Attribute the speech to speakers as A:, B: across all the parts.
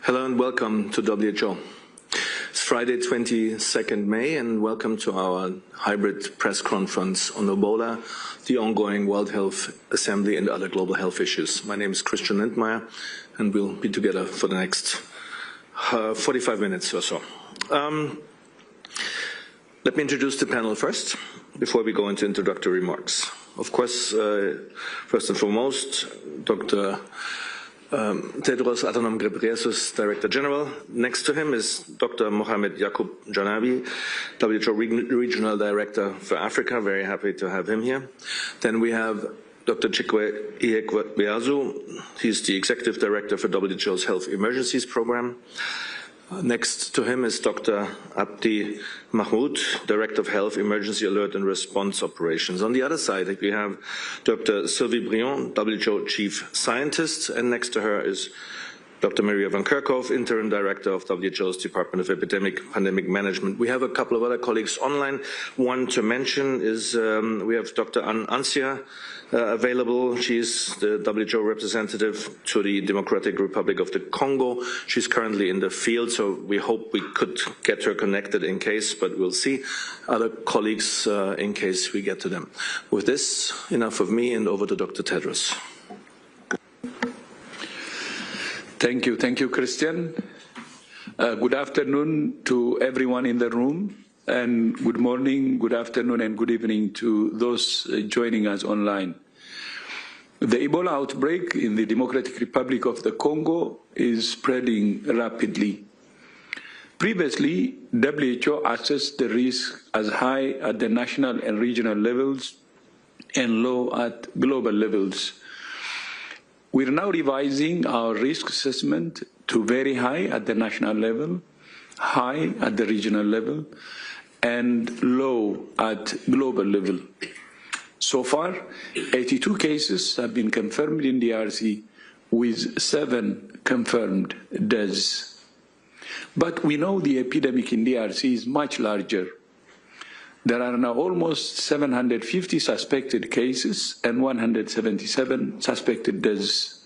A: Hello and welcome to WHO. It's Friday, 22nd May, and welcome to our hybrid press conference on Ebola, the ongoing World Health Assembly and other global health issues. My name is Christian Lindmeier, and we'll be together for the next 45 minutes or so. Let me introduce the panel first, before we go into introductory remarks. Of course, first and foremost, Dr. Tedros Adhanom Ghebreyesus, Director General. Next to him is Dr. Mohamed Yaqub Janabi, WHO Regional Director for Africa. Very happy to have him here. Then we have Dr. Chikwe Ihekweazu. He's the Executive Director for WHO's Health Emergencies Program. Next to him is Dr. Abdi Mahmoud, Director of Health Emergency Alert and Response Operations. On the other side, we have Dr. Sylvie Briand, WHO Chief Scientist, and next to her is Dr. Maria van Kerkhove, Interim Director of WHO's Department of Pandemic Management. We have a couple of other colleagues online. One to mention is we have Dr. Ansia available. She's the WHO representative to the Democratic Republic of the Congo. She's currently in the field, so we hope we could get her connected in case, but we'll see other colleagues in case we get to them. With this, enough of me, and over to Dr. Tedros.
B: Thank you, Christian. Good afternoon to everyone in the room, and good morning, good afternoon, and good evening to those joining us online. The Ebola outbreak in the Democratic Republic of the Congo is spreading rapidly. Previously, WHO assessed the risk as high at the national and regional levels and low at global levels. We're now revising our risk assessment to very high at the national level, high at the regional level, and low at global level. So far, 82 cases have been confirmed in DRC, with 7 confirmed deaths. But we know the epidemic in DRC is much larger. There are now almost 750 suspected cases and 177 suspected deaths.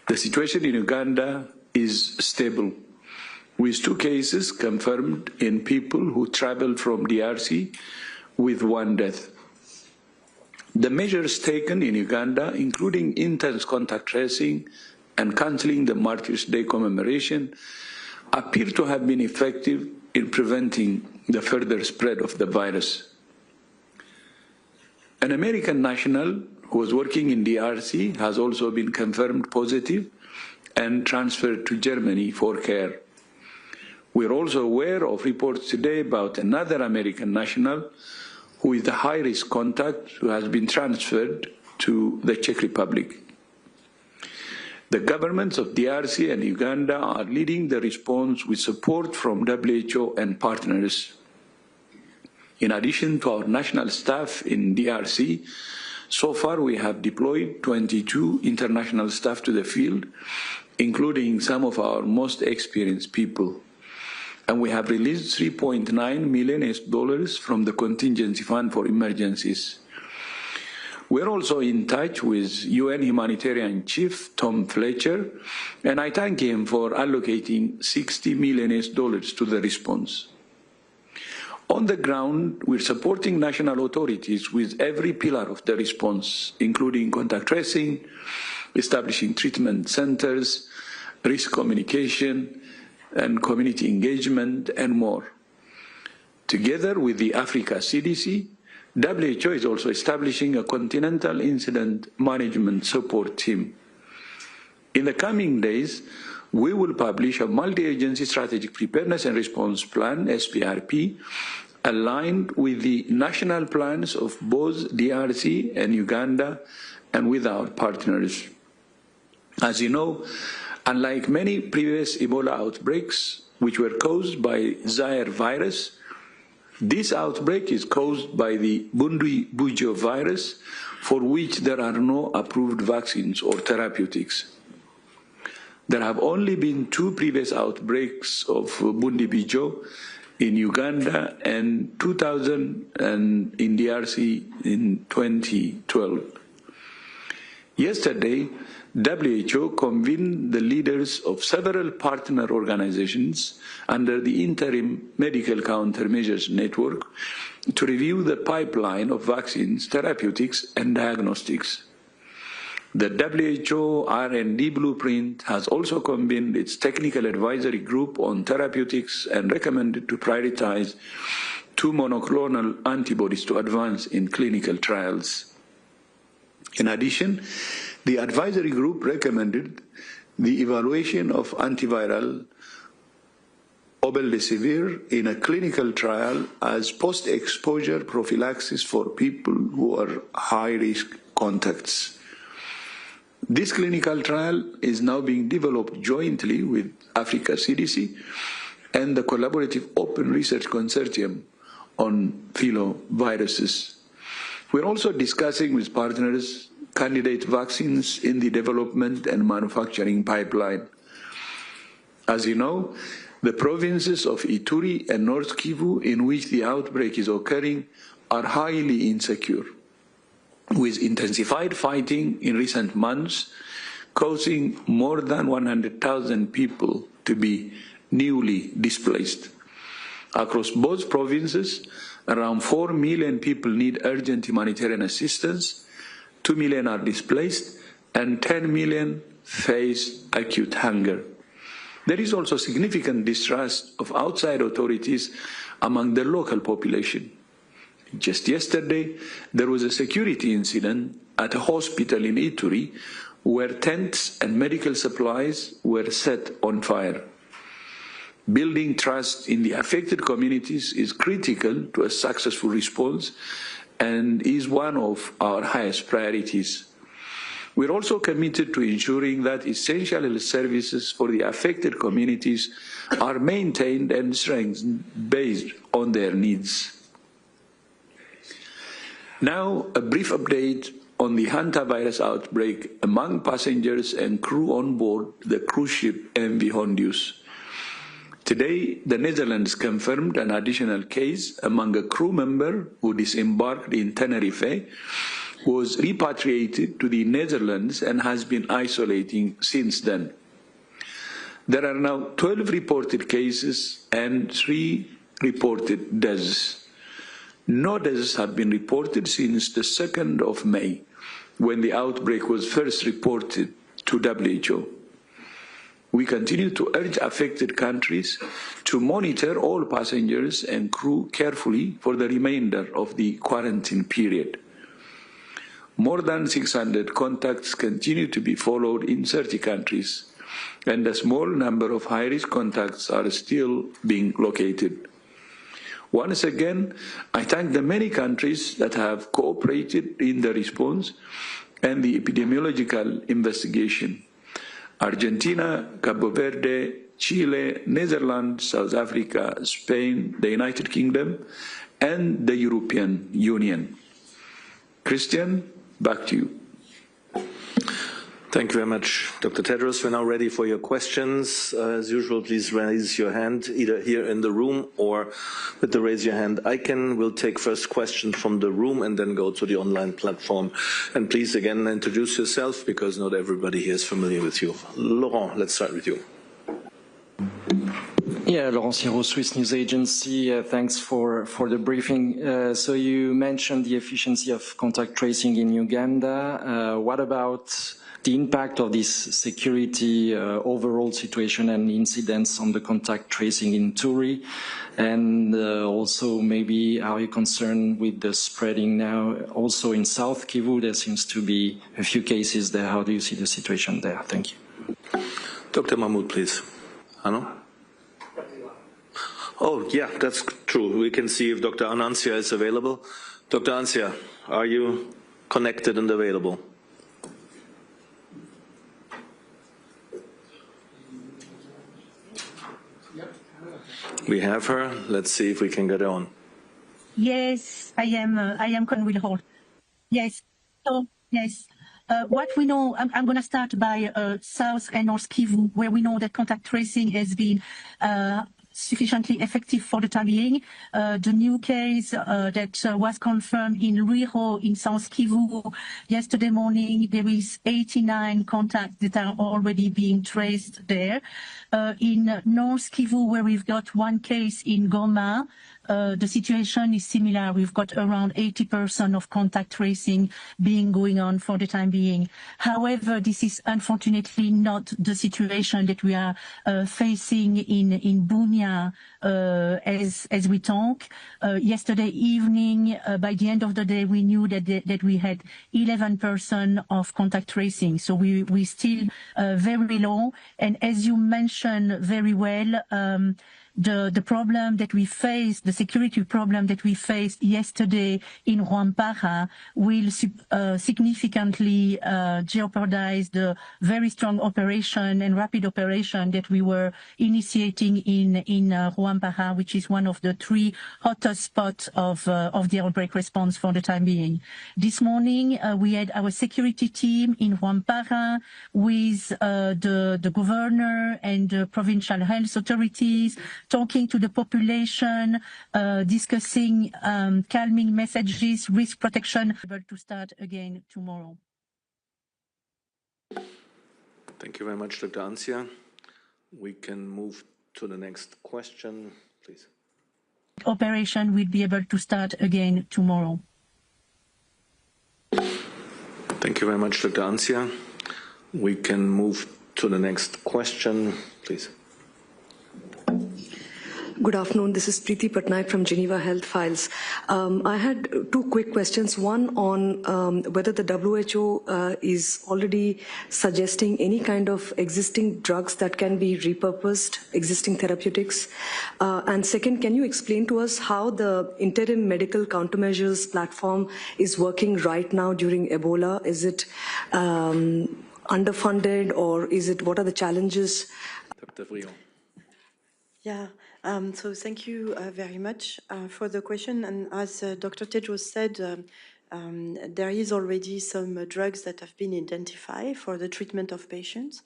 B: The situation in Uganda is stable, with 2 cases confirmed in people who traveled from DRC, with 1 death. The measures taken in Uganda, including intense contact tracing and cancelling the Martyrs' Day commemoration, appear to have been effective in preventing the further spread of the virus. An American national who was working in DRC has also been confirmed positive and transferred to Germany for care. We're also aware of reports today about another American national who is the high-risk contact who has been transferred to the Czech Republic. The governments of DRC and Uganda are leading the response with support from WHO and partners. In addition to our national staff in DRC, so far we have deployed 22 international staff to the field, including some of our most experienced people. And we have released $3.9 million from the Contingency Fund for Emergencies. We're also in touch with UN Humanitarian Chief Tom Fletcher, and I thank him for allocating $60 million to the response. On the ground, we're supporting national authorities with every pillar of the response, including contact tracing, establishing treatment centers, risk communication, and community engagement, and more. Together with the Africa CDC, WHO is also establishing a continental incident management support team. In the coming days, we will publish a multi-agency strategic preparedness and response plan, SPRP, aligned with the national plans of both DRC and Uganda and with our partners. As you know, unlike many previous Ebola outbreaks, which were caused by Zaire virus, this outbreak is caused by the Bundibugyo virus, for which there are no approved vaccines or therapeutics. There have only been 2 previous outbreaks of Bundibugyo in Uganda and 2000 and in DRC in 2012. Yesterday, WHO convened the leaders of several partner organizations under the Interim Medical Countermeasures Network to review the pipeline of vaccines, therapeutics, and diagnostics. The WHO R&D blueprint has also convened its technical advisory group on therapeutics and recommended to prioritize 2 monoclonal antibodies to advance in clinical trials. In addition, the advisory group recommended the evaluation of antiviral obeldesivir in a clinical trial as post-exposure prophylaxis for people who are high-risk contacts. This clinical trial is now being developed jointly with Africa CDC and the Collaborative Open Research Consortium on filoviruses. We're also discussing with partners candidate vaccines in the development and manufacturing pipeline. As you know, the provinces of Ituri and North Kivu, in which the outbreak is occurring, are highly insecure, with intensified fighting in recent months, causing more than 100,000 people to be newly displaced. Across both provinces, around 4 million people need urgent humanitarian assistance, 2 million are displaced, and 10 million face acute hunger. There is also significant distrust of outside authorities among the local population. Just yesterday, there was a security incident at a hospital in Ituri where tents and medical supplies were set on fire. Building trust in the affected communities is critical to a successful response and is one of our highest priorities. We're also committed to ensuring that essential health services for the affected communities are maintained and strengthened based on their needs. Now, a brief update on the hantavirus outbreak among passengers and crew on board the cruise ship MV Hondius. Today, the Netherlands confirmed an additional case among a crew member who disembarked in Tenerife, who was repatriated to the Netherlands and has been isolating since then. There are now 12 reported cases and 3 reported deaths. No deaths have been reported since the 2nd of May, when the outbreak was first reported to WHO. We continue to urge affected countries to monitor all passengers and crew carefully for the remainder of the quarantine period. More than 600 contacts continue to be followed in 30 countries, and a small number of high-risk contacts are still being located. Once again, I thank the many countries that have cooperated in the response and the epidemiological investigation. Argentina, Cabo Verde, Chile, Netherlands, South Africa, Spain, the United Kingdom, and the European Union. Christian, back to you.
A: Thank you very much, Dr. Tedros. We're now ready for your questions. As usual, please raise your hand, either here in the room or with the raise your hand icon. We'll take first question from the room and then go to the online platform. And please, again, introduce yourself, because not everybody here is familiar with you. Laurent, let's start with you.
C: Yeah, Laurent Siro, Swiss News Agency. Thanks for the briefing. So you mentioned the efficiency of contact tracing in Uganda. What about the impact of this security overall situation and incidents on the contact tracing in Ituri? And also, maybe, are you concerned with the spreading now? Also in South Kivu, there seems to be a few cases there. How do you see the situation there? Thank you.
A: Dr. Mahmoud, please. Hanno? Oh, yeah, that's true. We can see if Dr. Anansia is available. Dr. Ansia, are you connected and available? We have her. Let's see if we can get on.
D: Yes, I am will hold. Yes. So, yes. What we know, I'm going to start by South and North Kivu, where we know that contact tracing has been sufficiently effective for the time being. The new case that was confirmed in Ruiro in South Kivu yesterday morning, there is 89 contacts that are already being traced there. In North Kivu, where we've got one case in Goma, the situation is similar. We've got around 80% of contact tracing going on for the time being. However, this is unfortunately not the situation that we are facing in Bunia as we talk. Yesterday evening, by the end of the day, we knew that we had 11% of contact tracing. So we still very low. And as you mentioned very well, the problem that we faced, the security problem that we faced yesterday in Rwampara will significantly jeopardize the very strong operation and rapid operation that we were initiating in Rwampara, which is one of the 3 hottest spots of the outbreak response for the time being. This morning, we had our security team in Rwampara with the governor and the provincial health authorities, talking to the population, discussing calming messages, risk protection, able to start again tomorrow.
A: Thank you very much, Dr. Ancia. We can move to the next question, please.
D: Operation will be able to start again tomorrow.
A: Thank you very much, Dr. Ancia. We can move to the next question, please.
E: Good afternoon. This is Preeti Patnaik from Geneva Health Files. I had 2 quick questions. One on whether the WHO is already suggesting any kind of existing drugs that can be repurposed, existing therapeutics. And second, can you explain to us how the interim medical countermeasures platform is working right now during Ebola? Is it underfunded, or is it, what are the challenges?
A: Dr. Vrion.
F: Yeah. So thank you very much for the question. And as Dr. Tedros said, there is already some drugs that have been identified for the treatment of patients.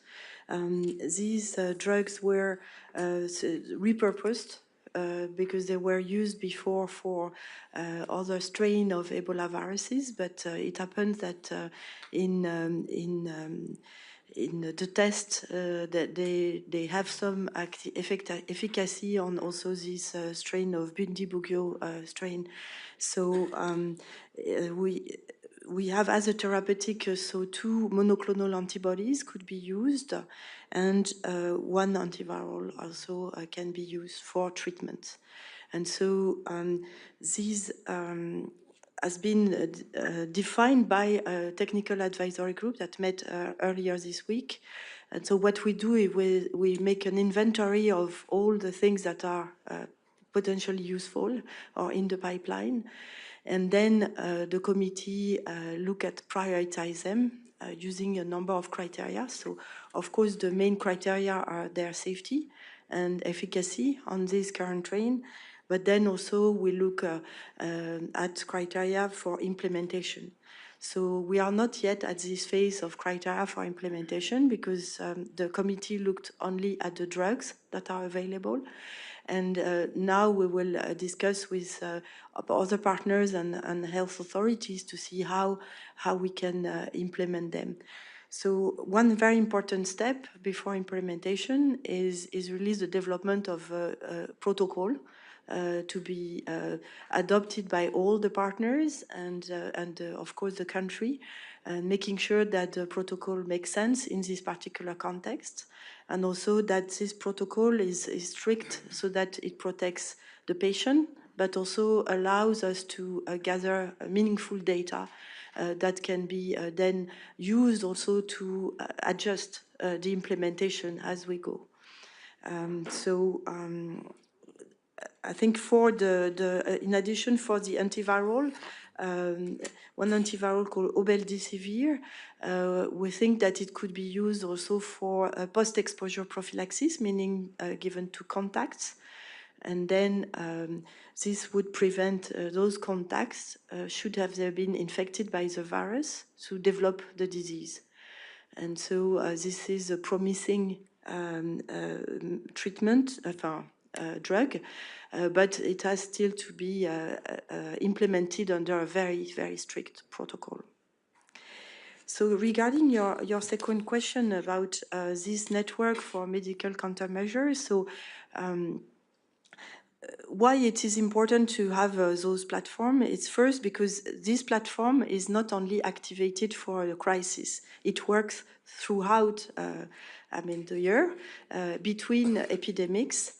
F: These drugs were repurposed because they were used before for other strain of Ebola viruses, but it happens that in the test that they have some efficacy on also this strain of Bundibugyo strain. So we have as a therapeutic, so 2 monoclonal antibodies could be used, and 1 antiviral also can be used for treatment. And so these has been defined by a technical advisory group that met earlier this week. And so what we do is we make an inventory of all the things that are potentially useful or in the pipeline. And then the committee look at prioritize them using a number of criteria. So of course, the main criteria are their safety and efficacy on this current strain. But then also we look at criteria for implementation. So we are not yet at this phase of criteria for implementation because the committee looked only at the drugs that are available. And now we will discuss with other partners and health authorities to see how we can implement them. So one very important step before implementation is really the development of a protocol to be adopted by all the partners and of course the country, and making sure that the protocol makes sense in this particular context, and also that this protocol is strict so that it protects the patient, but also allows us to gather meaningful data that can be then used also to adjust the implementation as we go. I think for in addition for the antiviral, one antiviral called Obeldesivir, we think that it could be used also for post-exposure prophylaxis, meaning given to contacts. And then this would prevent those contacts, should have they been infected by the virus, to develop the disease. And so this is a promising treatment, drug, but it has still to be implemented under a very, very strict protocol. So regarding your second question about this network for medical countermeasures, so why it is important to have those platforms? It's first because this platform is not only activated for a crisis. It works throughout the year between epidemics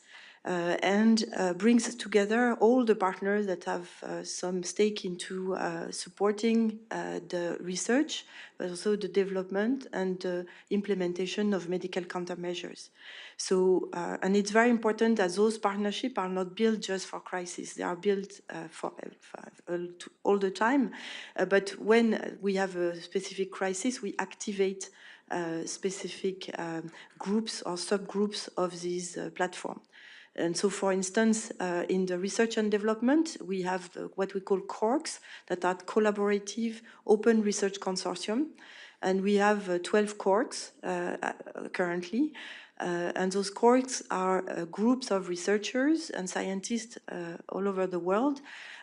F: and brings together all the partners that have some stake into supporting the research, but also the development and the implementation of medical countermeasures. So, and it's very important that those partnerships are not built just for crisis. They are built for all the time. But when we have a specific crisis, we activate specific groups or subgroups of these platforms. And so, for instance, in the research and development, we have what we call CORCs, that are collaborative open research consortium. And we have 12 CORCs currently. And those CORCs are groups of researchers and scientists all over the world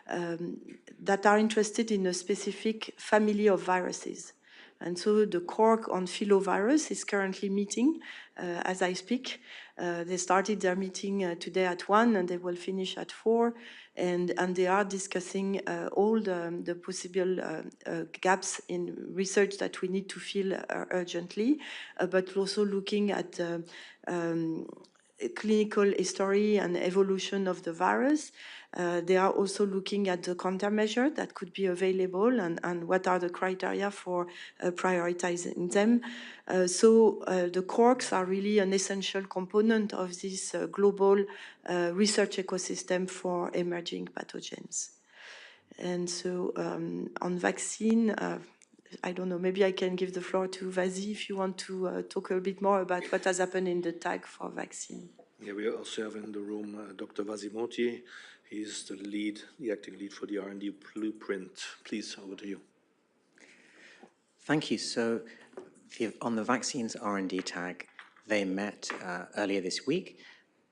F: that are interested in a specific family of viruses. And so the CORC on filovirus is currently meeting as I speak. They started their meeting today at 1 and they will finish at 4. And they are discussing all the possible gaps in research that we need to fill urgently, but also looking at clinical history and evolution of the virus. They are also looking at the countermeasure that could be available and what are the criteria for prioritizing them. So the CORCs are really an essential component of this global research ecosystem for emerging pathogens. And so on vaccine, I don't know, maybe I can give the floor to Vazi if you want to talk a bit more about what has happened in the tag for vaccine.
A: Yeah, we also have in the room Dr. Vazi Moti. He's the acting lead for the R&D blueprint. Please, over to you.
G: Thank you. So on the vaccines R&D tag, they met earlier this week.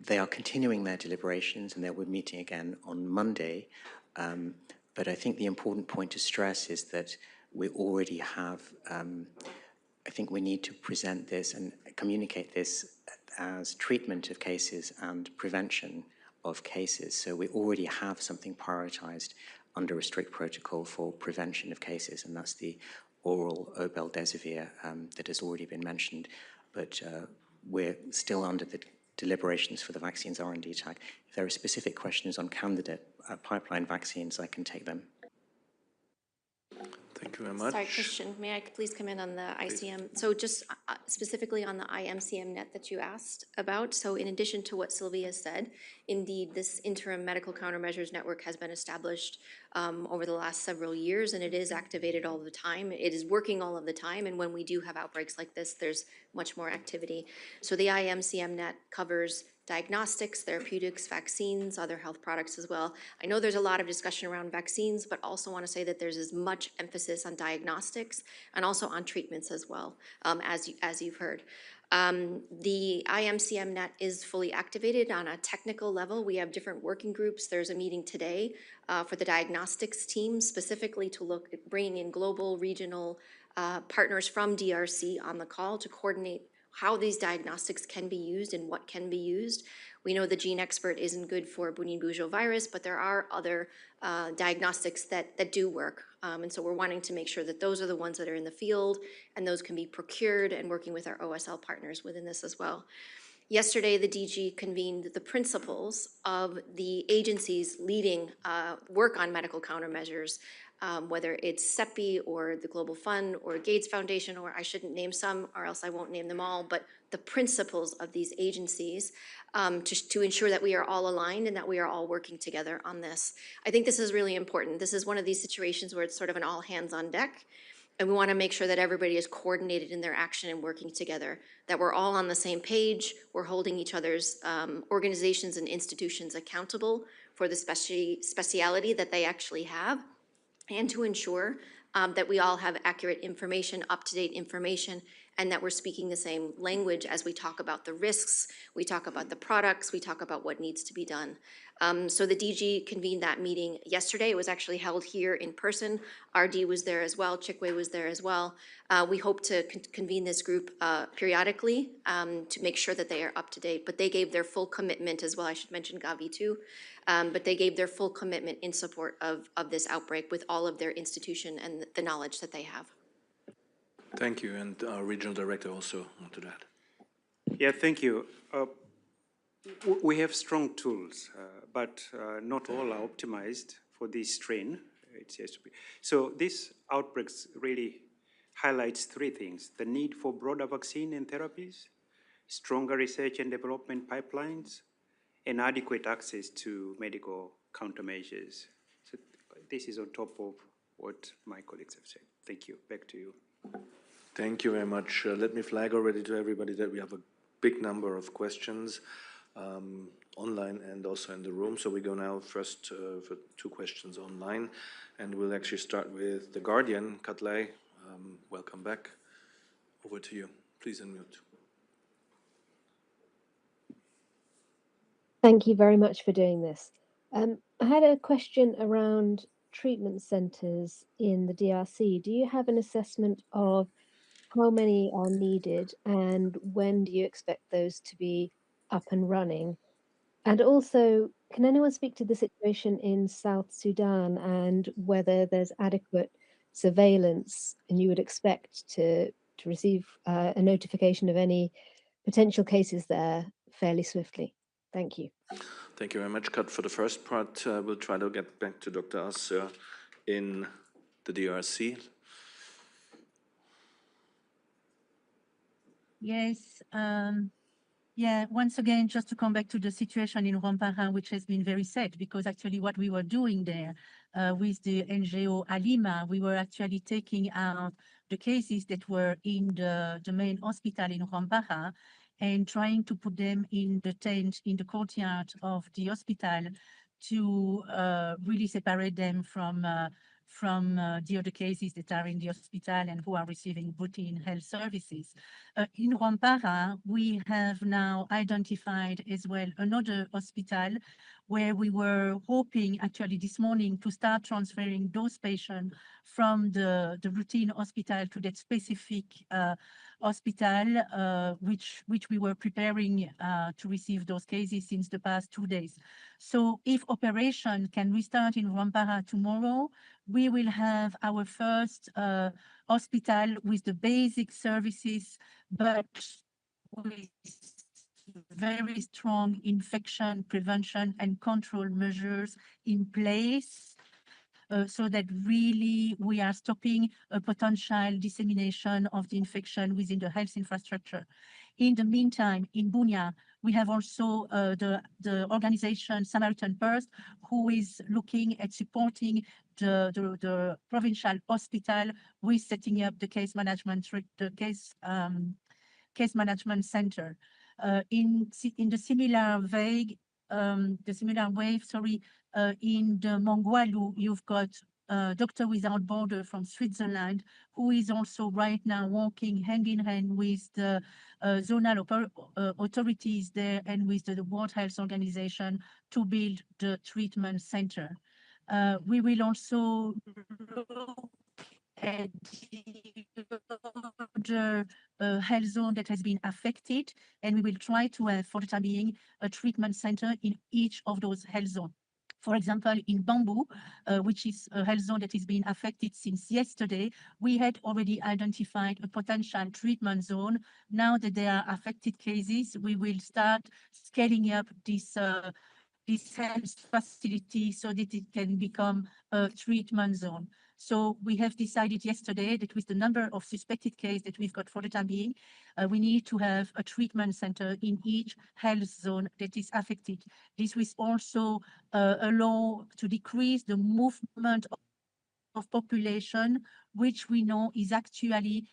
G: They are continuing their deliberations and they will be meeting again on Monday. But I think the important point to stress is that we already have, I think we need to present this and communicate this as treatment of cases and prevention of cases. So we already have something prioritized under a strict protocol for prevention of cases, and that's the oral obeldesivir that has already been mentioned. But we're still under the deliberations for the vaccines R&D tag. If there are specific questions on candidate pipeline vaccines, I can take them.
A: Thank you very much.
H: Sorry, Christian, may I please come in on the ICM? So just specifically on the IMCM net that you asked about. So in addition to what Sylvia said, indeed, this interim medical countermeasures network has been established over the last several years, and it is activated all the time. It is working all of the time, and when we do have outbreaks like this, there's much more activity. So the IMCM net covers diagnostics, therapeutics, vaccines, other health products as well. I know there's a lot of discussion around vaccines, but also want to say that there's as much emphasis on diagnostics and also on treatments as well, as you've heard. The IMCM net is fully activated on a technical level. We have different working groups. There's a meeting today for the diagnostics team, specifically to look at bringing in global, regional partners from DRC on the call to coordinate how these diagnostics can be used and what can be used. We know the gene expert isn't good for Bunin-Bujo virus, but there are other diagnostics that do work. And so we're wanting to make sure that those are the ones that are in the field and those can be procured, and working with our OSL partners within this as well. Yesterday, the DG convened the principals of the agencies leading work on medical countermeasures, whether it's CEPI or the Global Fund or Gates Foundation, or I shouldn't name some or else I won't name them all, but the principals of these agencies to ensure that we are all aligned and that we are all working together on this. I think this is really important. This is one of these situations where it's sort of an all hands on deck. And we want to make sure that everybody is coordinated in their action and working together, that we're all on the same page, we're holding each other's organizations and institutions accountable for the speciality that they actually have, and to ensure that we all have accurate information, up-to-date information, and that we're speaking the same language as we talk about the risks, we talk about the products, we talk about what needs to be done. So the DG convened that meeting yesterday. It was actually held here in person. RD was there as well, Chikwe was there as well. We hope to convene this group periodically to make sure that they are up to date, but they gave their full commitment as well. I should mention Gavi too, but they gave their full commitment in support of this outbreak with all of their institution and the knowledge that they have.
A: Thank you, and our regional director also wanted to add.
I: Yeah, thank you. We have strong tools, but not all are optimized for this strain. It has to be. So this outbreak really highlights three things: the need for broader vaccine and therapies, stronger research and development pipelines, and adequate access to medical countermeasures. So this is on top of what my colleagues have said. Thank you. Back to you.
A: Thank you very much. Let me flag already to everybody that we have a big number of questions online and also in the room. So we go now first for two questions online, and we'll actually start with The Guardian. Katlai, welcome back. Over to you. Please unmute.
J: Thank you very much for doing this. I had a question around treatment centres in the DRC. Do you have an assessment of how many are needed and when do you expect those to be up and running? And also, can anyone speak to the situation in South Sudan and whether there's adequate surveillance and you would expect to receive a notification of any potential cases there fairly swiftly? Thank you.
A: Thank you very much, Kat. For the first part, we'll try to get back to Dr. Asser in the DRC.
D: Yes. Yeah, once again, just to come back to the situation in Rwampara, which has been very sad, because actually what we were doing there with the NGO Alima, we were actually taking out the cases that were in the main hospital in Rwampara and trying to put them in the tent in the courtyard of the hospital to really separate them from the other cases that are in the hospital and who are receiving routine health services. In Rwampara, we have now identified as well another hospital where we were hoping actually this morning to start transferring those patients from the routine hospital to that specific hospital, which we were preparing to receive those cases since the past 2 days. So if operation can restart in Rwampara tomorrow, we will have our first hospital with the basic services, but with very strong infection prevention and control measures in place, so that really we are stopping a potential dissemination of the infection within the health infrastructure. In the meantime, in Bunia, we have also the organization Samaritan First, who is looking at supporting the provincial hospital with setting up the case management center. In the similar wave, in the Mongwalu, you've got Doctor Without Border from Switzerland, who is also right now working hand in hand with the zonal authorities there and with the World Health Organization to build the treatment center. We will also look at the health zone that has been affected, and we will try to have, for the time being, a treatment center in each of those health zones. For example, in Bamboo, which is a health zone that is being affected since yesterday, we had already identified a potential treatment zone. Now that there are affected cases, we will start scaling up this health facility so that it can become a treatment zone. So we have decided yesterday that with the number of suspected cases that we've got for the time being, we need to have a treatment center in each health zone that is affected. This will also allow to decrease the movement of population, which we know is actually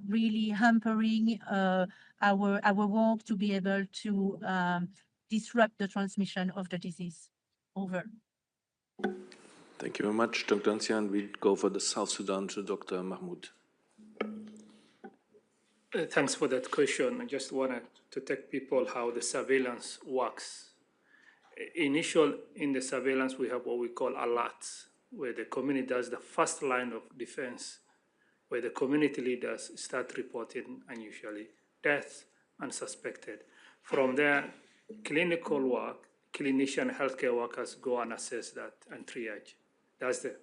D: really hampering our work to be able to disrupt the transmission of the disease. Over.
A: Thank you very much, Dr. Ancian. We go for the South Sudan to Dr. Mahmoud.
K: Thanks for that question. I just wanted to take people how the surveillance works. In the surveillance, we have what we call alerts, where the community does the first line of defense, where the community leaders start reporting unusually deaths and suspected. From there, clinical work, clinician healthcare workers go and assess that and triage.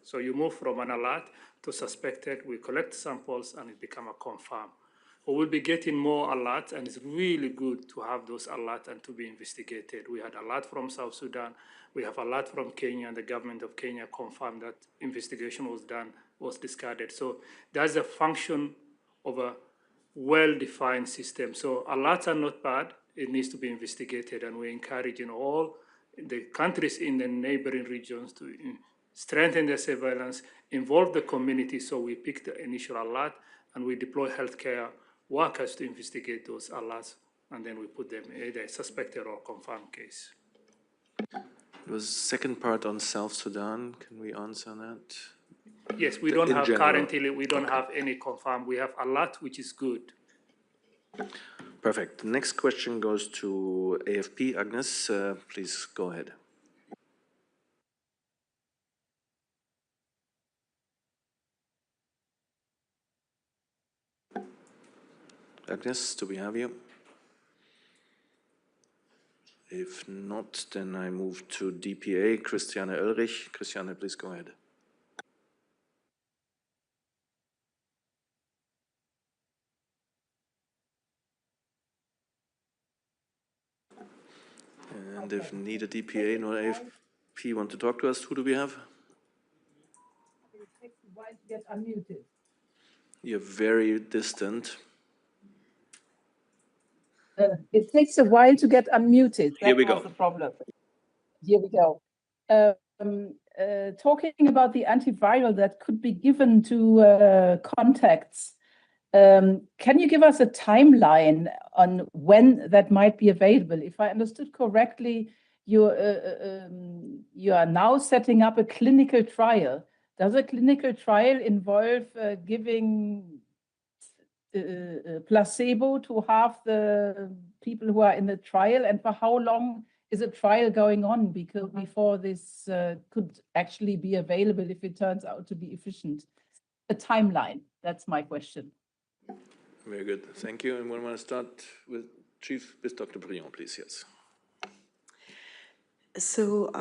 K: So you move from an alert to suspected, we collect samples and it become a confirm. We will be getting more alerts, and it's really good to have those alerts and to be investigated. We had alert from South Sudan, we have alert from Kenya, and the government of Kenya confirmed that investigation was done, was discarded. So that's a function of a well-defined system. So alerts are not bad, it needs to be investigated, and we're encouraging all the countries in the neighboring regions to strengthen their surveillance, involve the community. So we pick the initial alert and we deploy healthcare workers to investigate those alerts, and then we put them either suspected or confirmed case.
A: The second part on South Sudan, can we answer that?
K: Yes, we don't have currently, we don't have any confirmed. We have alert, which is good.
A: Perfect. The next question goes to AFP. Agnes, please go ahead. Agnes, do we have you? If not, then I move to DPA. Christiane Oelrich. Christiane, please go ahead. And if neither DPA nor AFP want to talk to us, who do we have?
L: It takes a while to get unmuted.
A: You're very distant.
L: It takes a while to get unmuted.
A: Here we go.
L: That was the problem. Here we go. Talking about the antiviral that could be given to contacts, can you give us a timeline on when that might be available? If I understood correctly, you are now setting up a clinical trial. Does a clinical trial involve giving placebo to half the people who are in the trial, and for how long is a trial going on before this could actually be available if it turns out to be efficient? A timeline, that's my question.
A: Very good, thank you. And we want to start with Dr. Briand, please, yes.
F: So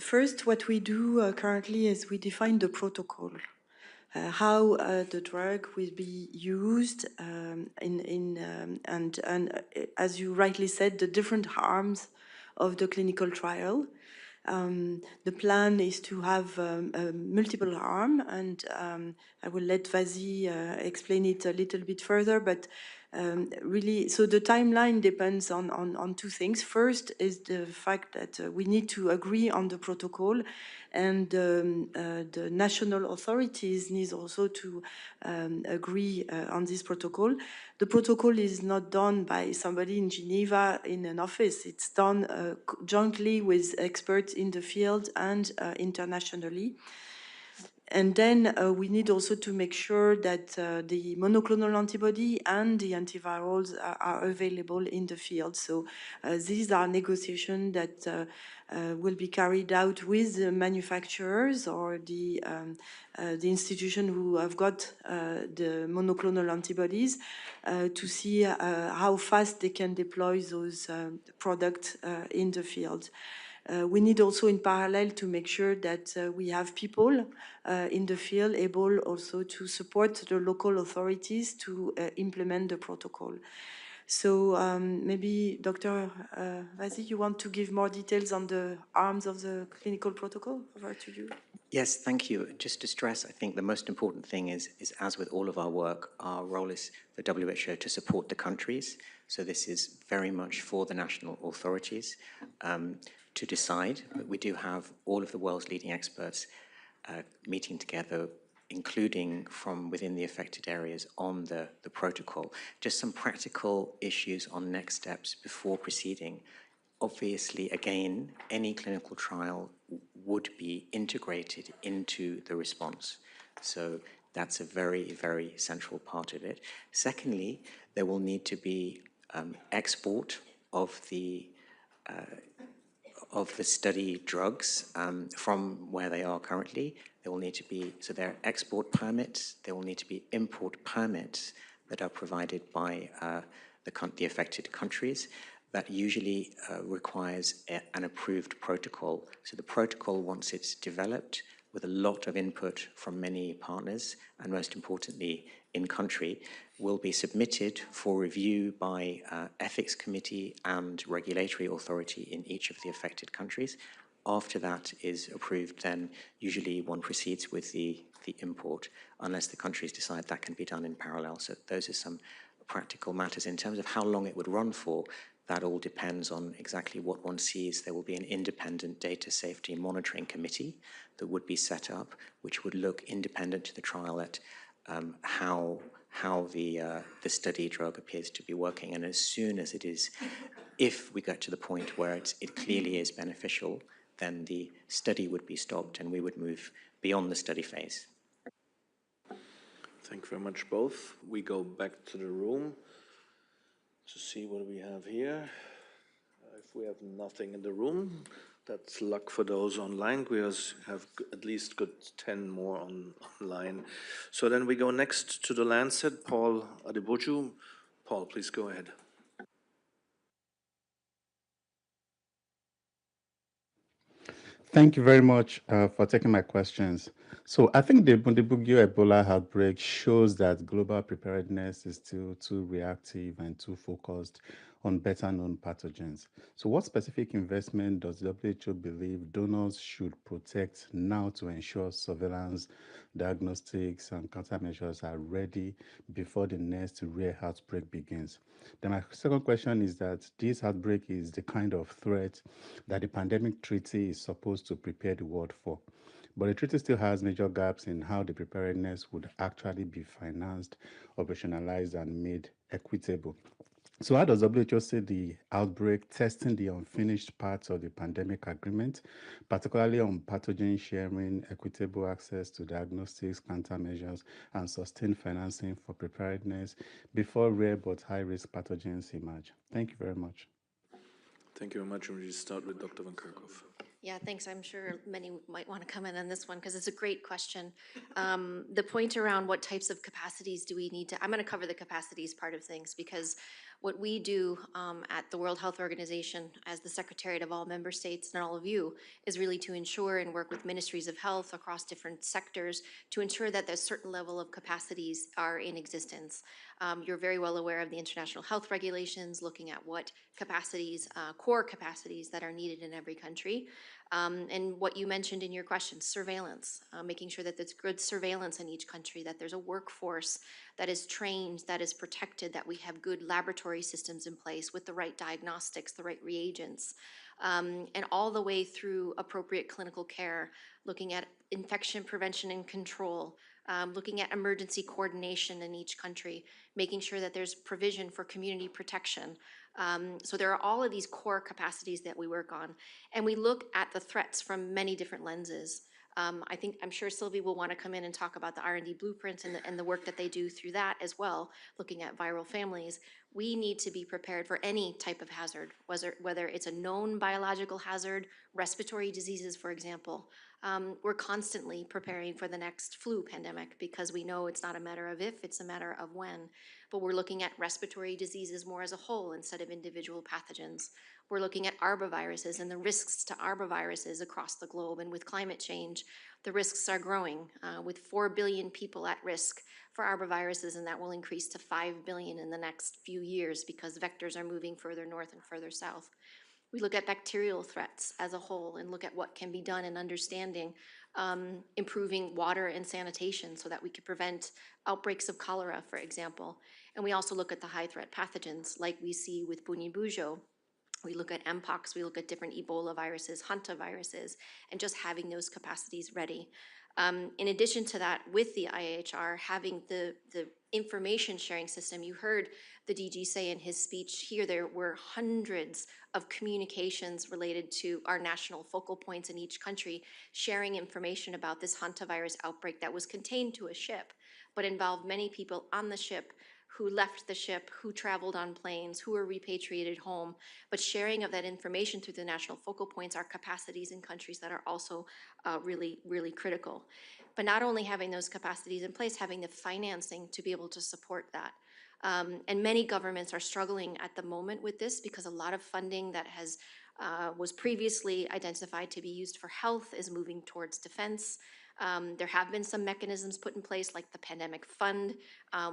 F: first, what we do currently is we define the protocol. How the drug will be used and as you rightly said, the different arms of the clinical trial. The plan is to have a multiple arm, and I will let Vazi explain it a little bit further, but really, so the timeline depends on two things. First is the fact that we need to agree on the protocol, and the national authorities need also to agree on this protocol. The protocol is not done by somebody in Geneva in an office. It's done jointly with experts in the field and internationally. And then we need also to make sure that the monoclonal antibody and the antivirals are available in the field. So these are negotiations that will be carried out with the manufacturers or the institution who have got the monoclonal antibodies to see how fast they can deploy those products in the field. We need also in parallel to make sure that we have people in the field able also to support the local authorities to implement the protocol. So maybe Dr. Vazi, you want to give more details on the arms of the clinical protocol? Over to you.
G: Yes, thank you. Just to stress, I think the most important thing is as with all of our work, our role is for WHO to support the countries. So this is very much for the national authorities to decide. But we do have all of the world's leading experts meeting together, including from within the affected areas on the protocol. Just some practical issues on next steps before proceeding. Obviously, again, any clinical trial would be integrated into the response. So That's a very, very central part of it. Secondly, there will need to be export of the study drugs from where they are currently. There will need to be, so there are export permits, there will need to be import permits that are provided by the affected countries. That usually requires an approved protocol. So the protocol, once it's developed, with a lot of input from many partners, and most importantly, in country, will be submitted for review by ethics committee and regulatory authority in each of the affected countries. After that is approved, then usually one proceeds with the import, unless the countries decide that can be done in parallel. So those are some practical matters. In terms of how long it would run for, that all depends on exactly what one sees. There will be an independent data safety monitoring committee that would be set up, which would look independent to the trial at how the study drug appears to be working. And as soon as it is, if we get to the point where it clearly is beneficial, then the study would be stopped and we would move beyond the study phase.
A: Thank you very much, both. We go back to the room to see what we have here. If we have nothing in the room, that's luck for those online. We have at least got 10 more online. So then we go next to the Lancet, Paul Adeboju. Paul, please go ahead.
M: Thank you very much for taking my questions. So I think the Bundibugyo Ebola outbreak shows that global preparedness is still too reactive and too focused on better known pathogens. So what specific investment does WHO believe donors should protect now to ensure surveillance, diagnostics, and countermeasures are ready before the next rare outbreak begins? Then my second question is that this outbreak is the kind of threat that the pandemic treaty is supposed to prepare the world for. But the treaty still has major gaps in how the preparedness would actually be financed, operationalized, and made equitable. So how does WHO see the outbreak testing the unfinished parts of the pandemic agreement, particularly on pathogen sharing, equitable access to diagnostics, countermeasures, and sustained financing for preparedness before rare but high-risk pathogens emerge? Thank you very much.
A: Thank you very much. We'll start with Dr. Van Kerkhoff.
H: Yeah, thanks. I'm sure many might want to come in on this one because it's a great question. The point around what types of capacities do we need to, I'm going to cover the capacities part of things because what we do at the World Health Organization as the Secretariat of all member states and all of you is really to ensure and work with ministries of health across different sectors to ensure that there's a certain level of capacities are in existence. You're very well aware of the international health regulations, looking at what capacities, core capacities that are needed in every country. And what you mentioned in your question, surveillance, making sure that there's good surveillance in each country, that there's a workforce that is trained, that is protected, that we have good laboratory systems in place with the right diagnostics, the right reagents, and all the way through appropriate clinical care, looking at infection prevention and control, looking at emergency coordination in each country, making sure that there's provision for community protection. So there are all of these core capacities that we work on, and we look at the threats from many different lenses. I'm sure Sylvie will want to come in and talk about the R&D blueprints and the work that they do through that as well, looking at viral families. We need to be prepared for any type of hazard, whether it's a known biological hazard, respiratory diseases, for example. We're constantly preparing for the next flu pandemic because we know it's not a matter of if, it's a matter of when. But we're looking at respiratory diseases more as a whole instead of individual pathogens. We're looking at arboviruses and the risks to arboviruses across the globe. And with climate change, the risks are growing with 4 billion people at risk for arboviruses, and that will increase to 5 billion in the next few years because vectors are moving further north and further south. We look at bacterial threats as a whole and look at what can be done in understanding, improving water and sanitation so that we could prevent outbreaks of cholera, for example. And we also look at the high threat pathogens like we see with Bundibugyo. We look at Mpox, we look at different Ebola viruses, hantaviruses, and just having those capacities ready. In addition to that, with the IHR, having the information sharing system, you heard the DG say in his speech here, there were hundreds of communications related to our national focal points in each country, sharing information about this hantavirus outbreak that was contained to a ship. but involve many people on the ship who left the ship, who traveled on planes, who were repatriated home, but sharing of that information through the national focal points are capacities in countries that are also really, really critical. But not only having those capacities in place, having the financing to be able to support that. And many governments are struggling at the moment with this because a lot of funding that was previously identified to be used for health is moving towards defense. There have been some mechanisms put in place, like the Pandemic Fund,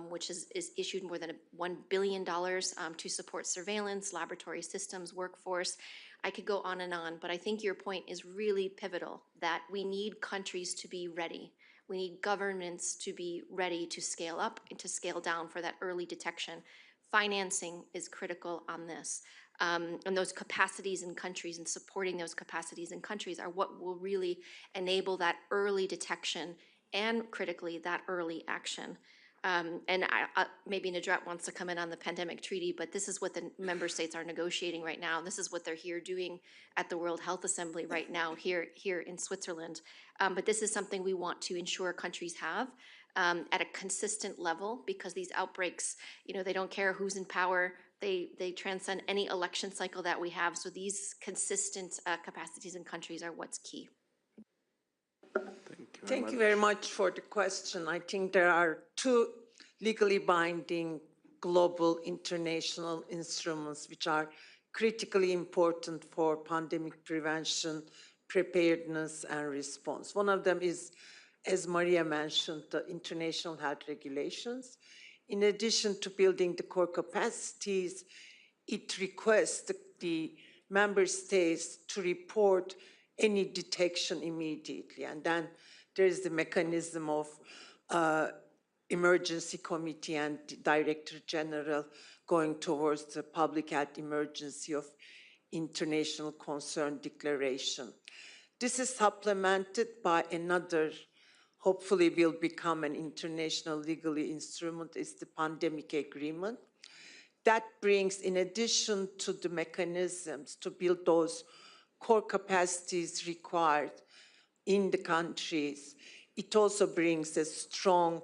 H: which is issued more than $1 billion to support surveillance, laboratory systems, workforce. I could go on, but I think your point is really pivotal, that we need countries to be ready. We need governments to be ready to scale up and to scale down for that early detection. Financing is critical on this. And those capacities in countries and supporting those capacities in countries are what will really enable that early detection and, critically, that early action. And maybe Nadrat wants to come in on the pandemic treaty, but this is what the member states are negotiating right now. This is what they're here doing at the World Health Assembly right now here in Switzerland. But this is something we want to ensure countries have at a consistent level, because these outbreaks, they don't care who's in power. They transcend any election cycle that we have. So these consistent capacities in countries are what's key.
N: Thank you very much for the question. I think there are two legally binding global international instruments which are critically important for pandemic prevention, preparedness, and response. One of them is, as Maria mentioned, the international health regulations. In addition to building the core capacities, it requests the member states to report any detection immediately. And then there is the mechanism of emergency committee and director general going towards the public health emergency of international concern declaration. This is supplemented by another, hopefully will become an international legally instrument, is the pandemic agreement. That brings, in addition to the mechanisms to build those core capacities required in the countries, it also brings a strong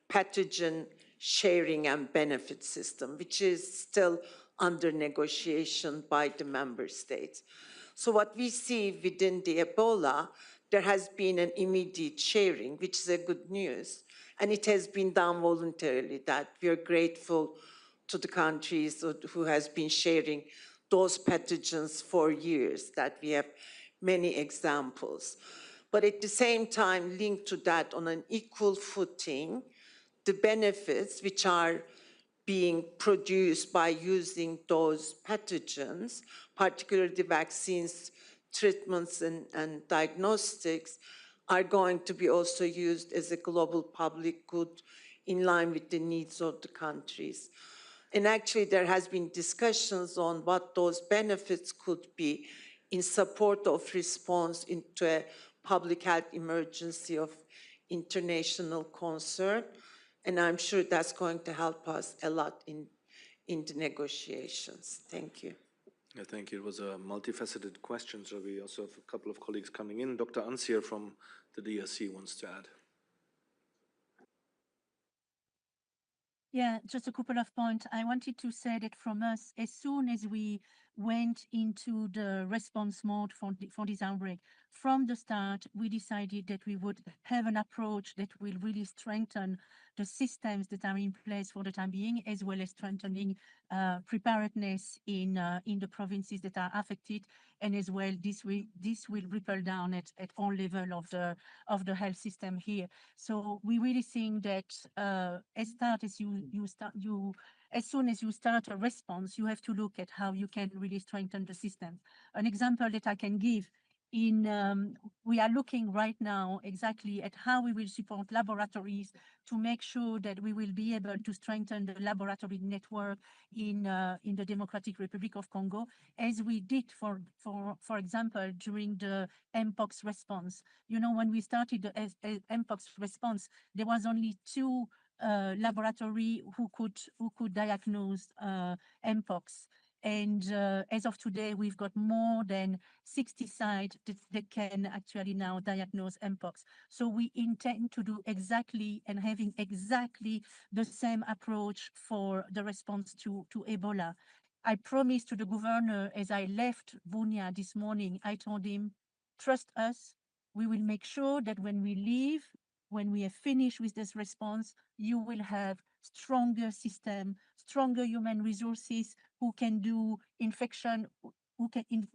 N: pathogen sharing and benefit system, which is still under negotiation by the member states. So what we see within the Ebola, there has been an immediate sharing, which is a good news, and it has been done voluntarily. That we are grateful to the countries who has been sharing those pathogens for years, that we have many examples. But at the same time, linked to that on an equal footing, the benefits which are being produced by using those pathogens, particularly the vaccines, treatments, and diagnostics, are going to be also used as a global public good in line with the needs of the countries. And actually, there has been discussions on what those benefits could be in support of response into a public health emergency of international concern. And I'm sure that's going to help us a lot in the negotiations. Thank you.
A: Yeah, thank you. It was a multifaceted question, so we also have a couple of colleagues coming in. Dr. Ansir from the DRC wants to add.
D: Yeah, just a couple of points. I wanted to say that from us, as soon as we went into the response mode for this outbreak, from the start, we decided that we would have an approach that will really strengthen the systems that are in place for the time being, as well as strengthening preparedness in the provinces that are affected, and as well this will ripple down at all level of the health system here. So we really think that as soon as you start a response, you have to look at how you can really strengthen the system. An example that I can give. We are looking right now exactly at how we will support laboratories to make sure that we will be able to strengthen the laboratory network in the Democratic Republic of Congo, as we did for example during the Mpox response. You know, when we started the Mpox response, there was only 2 laboratory who could diagnose Mpox. And as of today, we've got more than 60 sites that can actually now diagnose Mpox. So we intend to do exactly and having exactly the same approach for the response to Ebola. I promised to the governor as I left Bunia this morning, I told him, trust us, we will make sure that when we leave, when we have finished with this response, you will have stronger system, stronger human resources who can do infection, who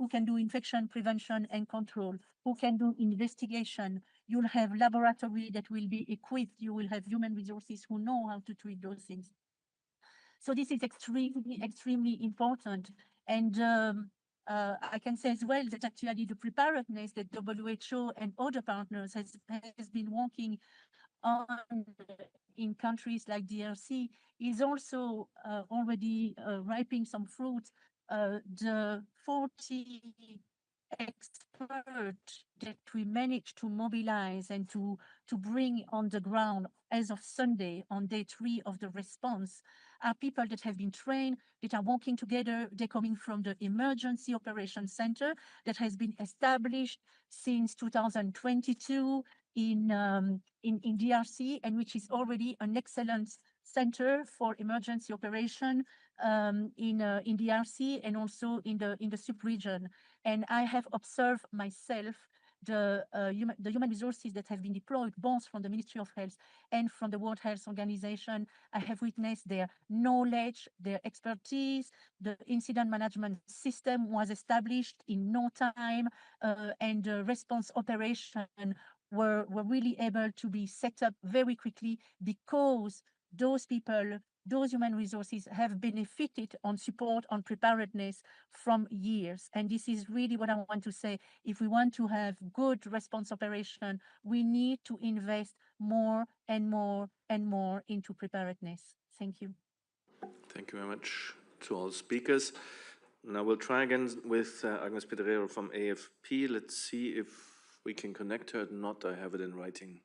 D: can do infection prevention and control, who can do investigation. You'll have laboratory that will be equipped. You will have human resources who know how to treat those things. So this is extremely, extremely important. And I can say as well that actually the preparedness that WHO and other partners has been working on in countries like DRC is also already ripening some fruit. The 40 experts that we managed to mobilize and to bring on the ground as of Sunday on day 3 of the response are people that have been trained, that are working together. They're coming from the Emergency Operations Center that has been established since 2022 in DRC, and which is already an excellent center for emergency operation in DRC and also in the sub-region. And I have observed myself the human resources that have been deployed, both from the Ministry of Health and from the World Health Organization. I have witnessed their knowledge, their expertise. The incident management system was established in no time, and the response operation were really able to be set up very quickly because those people, those human resources have benefited on support, on preparedness from years. And this is really what I want to say. If we want to have good response operation, we need to invest more and more and more into preparedness. Thank you.
A: Thank you very much to all speakers. Now we'll try again with Agnes Pedrero from AFP. Let's see if we can connect her. If not, I have it in writing.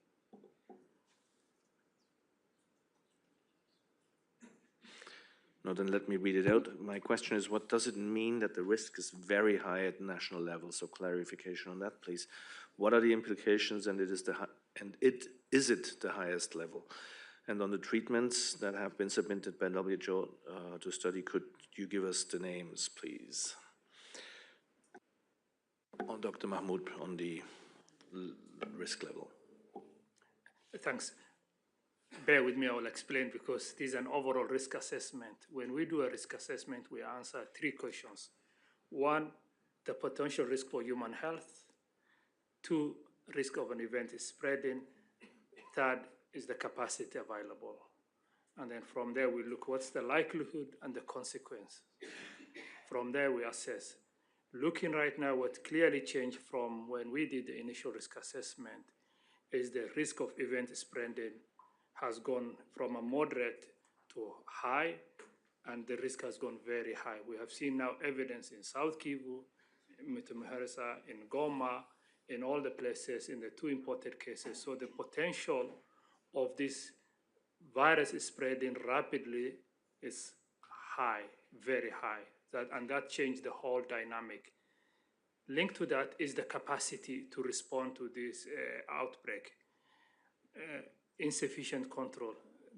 A: No, then let me read it out. My question is, what does it mean that the risk is very high at national level? So clarification on that, please. What are the implications, and is it the highest level? And on the treatments that have been submitted by WHO to study, could you give us the names, please? On Dr. Mahmoud, on the risk level.
K: Thanks. Bear with me, I will explain, because this is an overall risk assessment. When we do a risk assessment, we answer 3 questions. 1, the potential risk for human health. 2, risk of an event is spreading. 3rd is the capacity available. And then from there, we look what's the likelihood and the consequence. From there, we assess. Looking right now, what clearly changed from when we did the initial risk assessment is the risk of event spreading has gone from a moderate to high, and the risk has gone very high. We have seen now evidence in South Kivu, Mitumaharisa, in Goma, in all the places, in the 2 imported cases. So the potential of this virus is spreading rapidly is high, very high, and that changed the whole dynamic. Linked to that is the capacity to respond to this outbreak. Insufficient control.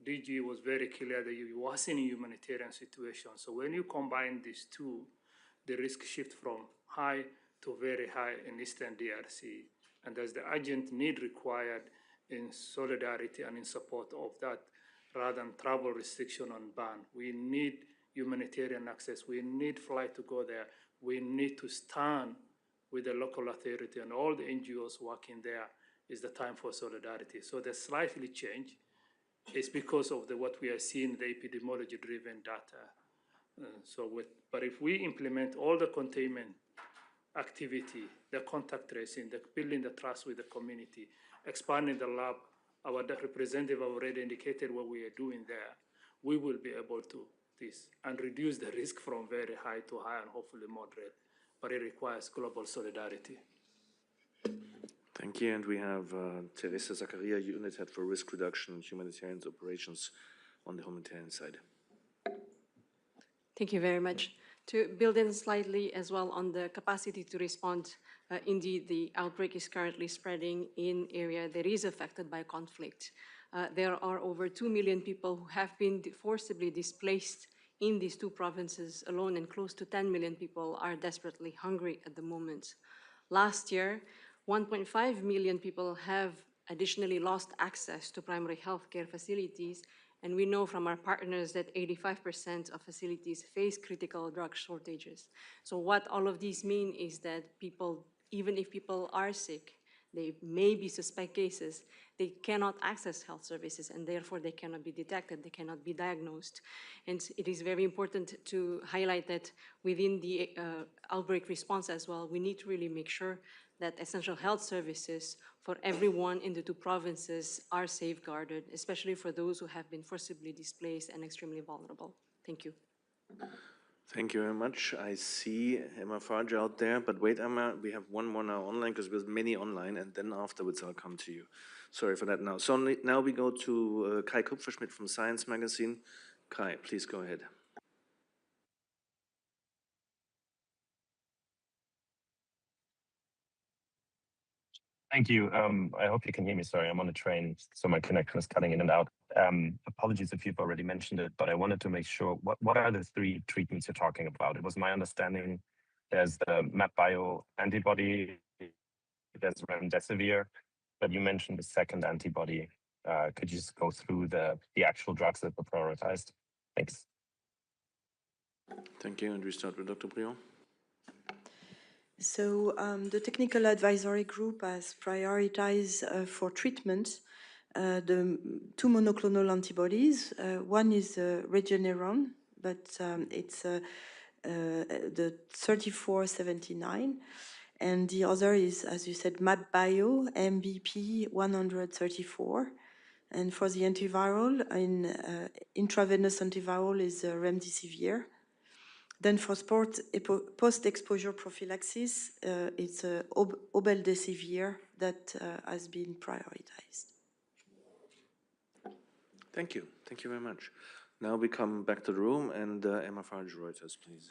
K: DG was very clear that you was in a humanitarian situation. So when you combine these 2, the risk shift from high to very high in Eastern DRC. And there's the urgent need required in solidarity and in support of that, rather than travel restriction and ban. We need humanitarian access. We need flight to go there. We need to stand with the local authority and all the NGOs working there. Is the time for solidarity. So the slightly change is because of what we are seeing, the epidemiology-driven data. But if we implement all the containment activity, the contact tracing, the building the trust with the community, expanding the lab, our representative already indicated what we are doing there, we will be able to this and reduce the risk from very high to high and hopefully moderate. But it requires global solidarity.
A: Thank you. And we have Teresa Zakaria, Unit Head for Risk Reduction and Humanitarian Operations on the humanitarian side.
O: Thank you very much. To build in slightly as well on the capacity to respond, indeed, the outbreak is currently spreading in area that is affected by conflict. There are over 2 million people who have been forcibly displaced in these two provinces alone, and close to 10 million people are desperately hungry at the moment. Last year, 1.5 million people have additionally lost access to primary healthcare facilities, and we know from our partners that 85% of facilities face critical drug shortages. So what all of these mean is that people, even if people are sick, they may be suspect cases, they cannot access health services, and therefore they cannot be detected, they cannot be diagnosed. And it is very important to highlight that within the outbreak response as well, we need to really make sure that essential health services for everyone in the two provinces are safeguarded, especially for those who have been forcibly displaced and extremely vulnerable. Thank you.
A: Thank you very much. I see Emma Farge out there, but wait, Emma, we have one more now online because there's many online, and then afterwards I'll come to you. Sorry for that now. So now we go to Kai Kupferschmidt from Science Magazine. Kai, please go ahead.
P: Thank you. I hope you can hear me. Sorry, I'm on a train, so my connection is cutting in and out. Apologies if you've already mentioned it, but I wanted to make sure, what are the three treatments you're talking about? It was my understanding there's the MapBio antibody, there's remdesivir, but you mentioned the second antibody. Could you just go through the actual drugs that were prioritized? Thanks.
A: Thank you, and we start with Dr. Briand.
F: So the technical advisory group has prioritized for treatment the two monoclonal antibodies. One is Regeneron, but it's the 3479, and the other is, as you said, MapBio, MBP 134. And for the antiviral, intravenous antiviral is remdesivir. Then for post-exposure prophylaxis, it's obeldesivir that has been prioritized.
A: Thank you. Thank you very much. Now we come back to the room, and Emma Farge Reuters, please.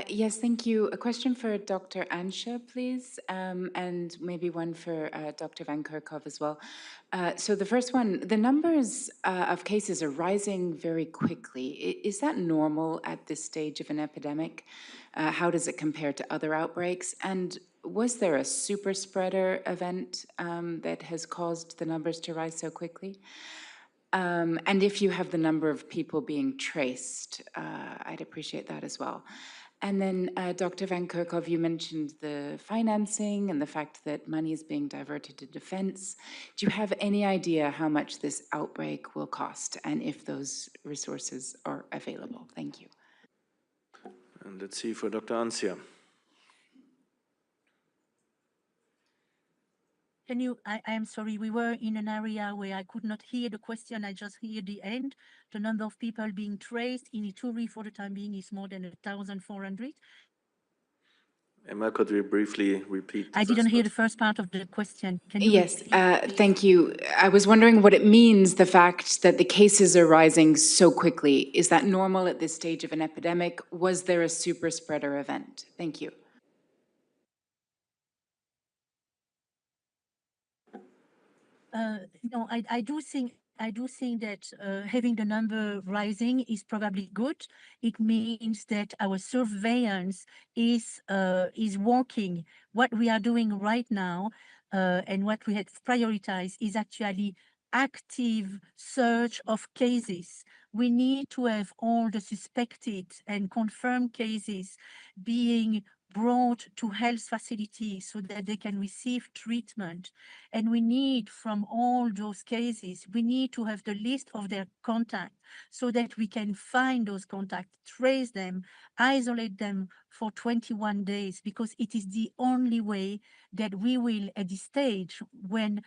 Q: Yes, thank you. A question for Dr. Ansha, please, and maybe one for Dr. Van Kerkhove as well. So the first one, the numbers of cases are rising very quickly. Is that normal at this stage of an epidemic? How does it compare to other outbreaks? And was there a super spreader event that has caused the numbers to rise so quickly? And if you have the number of people being traced, I'd appreciate that as well. And then, Dr. Van Kerkhove, you mentioned the financing and the fact that money is being diverted to defense. Do you have any idea how much this outbreak will cost and if those resources are available? Thank you.
A: And let's see for Dr. Ansia.
D: Can you, I am sorry, we were in an area where I could not hear the question, I just hear the end. The number of people being traced in Ituri for the time being is more than 1,400.
A: Emma, could we briefly repeat?
D: I didn't hear the first part of the question. Can you
Q: Yes, thank you. I was wondering what it means, the fact that the cases are rising so quickly. Is that normal at this stage of an epidemic? Was there a super spreader event? Thank you.
D: No, I do think that having the number rising is probably good. It means that our surveillance is working. What we are doing right now and what we had prioritized is actually active search of cases. We need to have all the suspected and confirmed cases being brought to health facilities so that they can receive treatment. And we need, from all those cases, we need to have the list of their contacts so that we can find those contacts, trace them, isolate them for 21 days, because it is the only way that we will, at this stage, when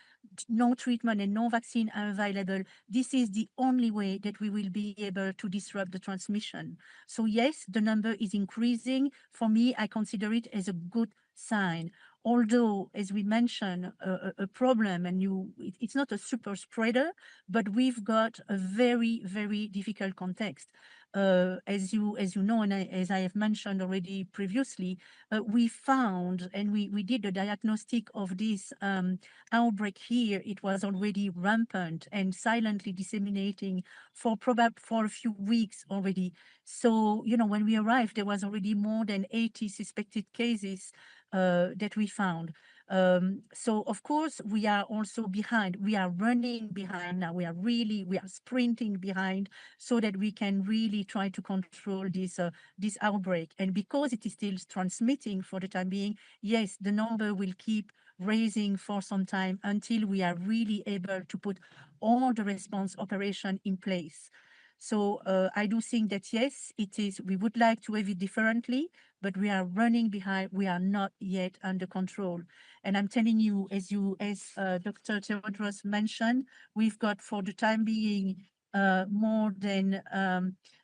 D: no treatment and no vaccine are available, this is the only way that we will be able to disrupt the transmission. So yes, the number is increasing. For me, I consider it as a good sign. Although, as we mentioned, a problem, and it's not a super spreader, but we've got a very, very difficult context. as you know, and as I have mentioned already previously, we found and we did a diagnostic of this outbreak here. It was already rampant and silently disseminating for a few weeks already. So, you know, when we arrived, there was already more than 80 suspected cases that we found. So of course we are also behind. We are running behind now. We are sprinting behind so that we can really try to control this outbreak. And because it is still transmitting for the time being, yes, the number will keep raising for some time until we are really able to put all the response operation in place. So I do think that yes, it is. We would like to have it differently, but we are running behind. We are not yet under control. And I'm telling you, as Dr. Tedros mentioned, we've got for the time being more than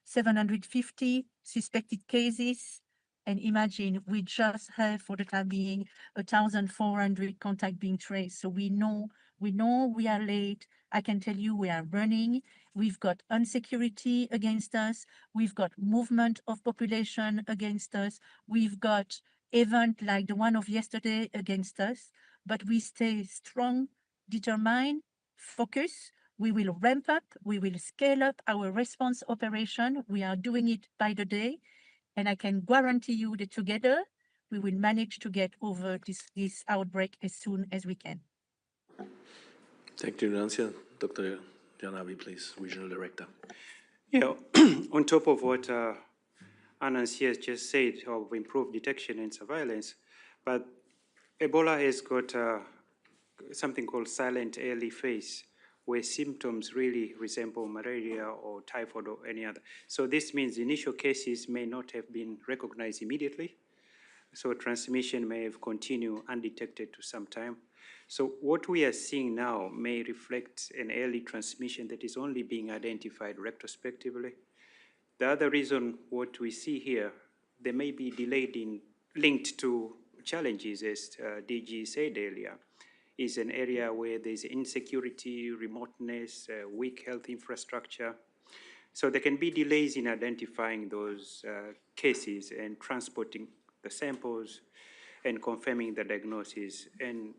D: 750 suspected cases. And imagine we just have for the time being 1,400 contacts being traced. So we know we are late. I can tell you we are running. We've got insecurity against us. We've got movement of population against us. We've got event like the one of yesterday against us, but we stay strong, determined, focused. We will ramp up, we will scale up our response operation. We are doing it by the day, and I can guarantee you that together we will manage to get over this outbreak as soon as we can.
A: Thank you, Nancy. Dr. Janavi, please, Regional Director.
I: Yeah, on top of what Anansi has just said of improved detection and surveillance, but Ebola has got something called silent early phase, where symptoms really resemble malaria or typhoid or any other. So this means initial cases may not have been recognized immediately, so transmission may have continued undetected to some time. So what we are seeing now may reflect an early transmission that is only being identified retrospectively. The other reason what we see here, they may be linked to challenges, as DG said earlier, is an area where there's insecurity, remoteness, weak health infrastructure. So there can be delays in identifying those cases and transporting the samples and confirming the diagnosis. And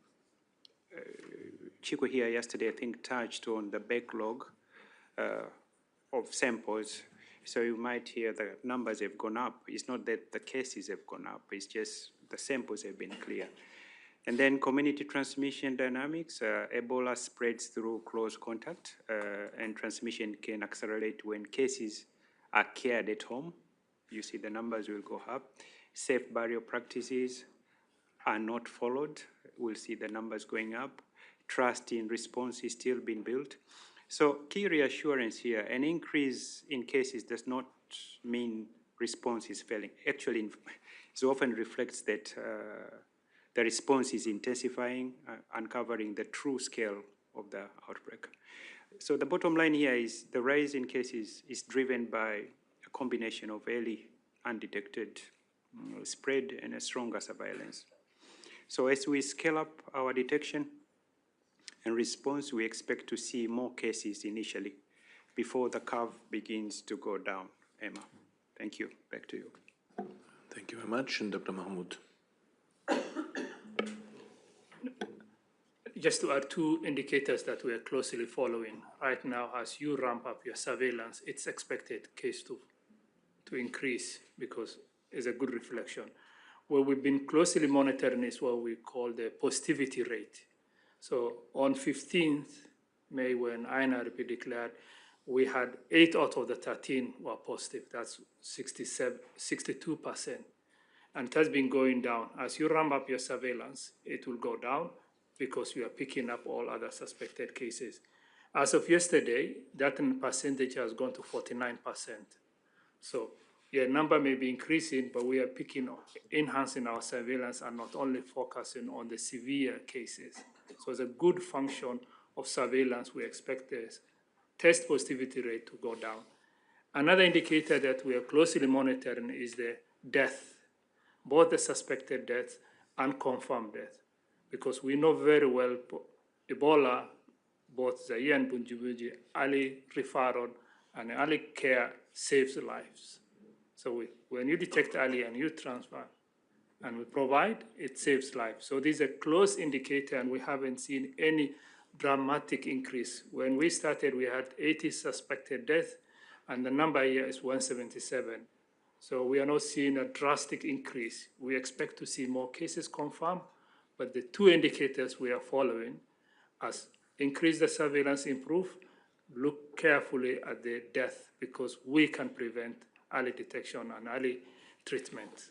I: Chico here yesterday, I think, touched on the backlog of samples. So you might hear the numbers have gone up. It's not that the cases have gone up, it's just the samples have been clear. And then community transmission dynamics, Ebola spreads through close contact, and transmission can accelerate when cases are cared at home. You see the numbers will go up. Safe burial practices are not followed. We'll see the numbers going up. Trust in response is still being built. So key reassurance here, an increase in cases does not mean response is failing. Actually, it often reflects that the response is intensifying, uncovering the true scale of the outbreak. So the bottom line here is the rise in cases is driven by a combination of early undetected spread and a stronger surveillance. So as we scale up our detection and response, we expect to see more cases initially before the curve begins to go down. Emma, thank you. Back to you.
A: Thank you very much. And Dr. Mahmoud.
K: Just to add two indicators that we are closely following. Right now, as you ramp up your surveillance, it's expected case to increase because it's a good reflection. What we've been closely monitoring is what we call the positivity rate. So on 15th May, when INRP declared, we had 8 out of the 13 were positive. That's 62%. And it has been going down. As you ramp up your surveillance, it will go down because you are picking up all other suspected cases. As of yesterday, that percentage has gone to 49%. So your number may be increasing, but we are enhancing our surveillance and not only focusing on the severe cases. So it's a good function of surveillance. We expect the test positivity rate to go down. Another indicator that we are closely monitoring is the death, both the suspected death and confirmed death, because we know very well Ebola, both Zaire and Bunjubuji, early referral and early care saves lives. So when you detect early and you transfer and we provide, it saves lives. So this is a close indicator, and we haven't seen any dramatic increase. When we started, we had 80 suspected deaths, and the number here is 177. So we are not seeing a drastic increase. We expect to see more cases confirmed, but the two indicators we are following as increase the surveillance, improve, look carefully at the death, because we can prevent early detection and early treatment.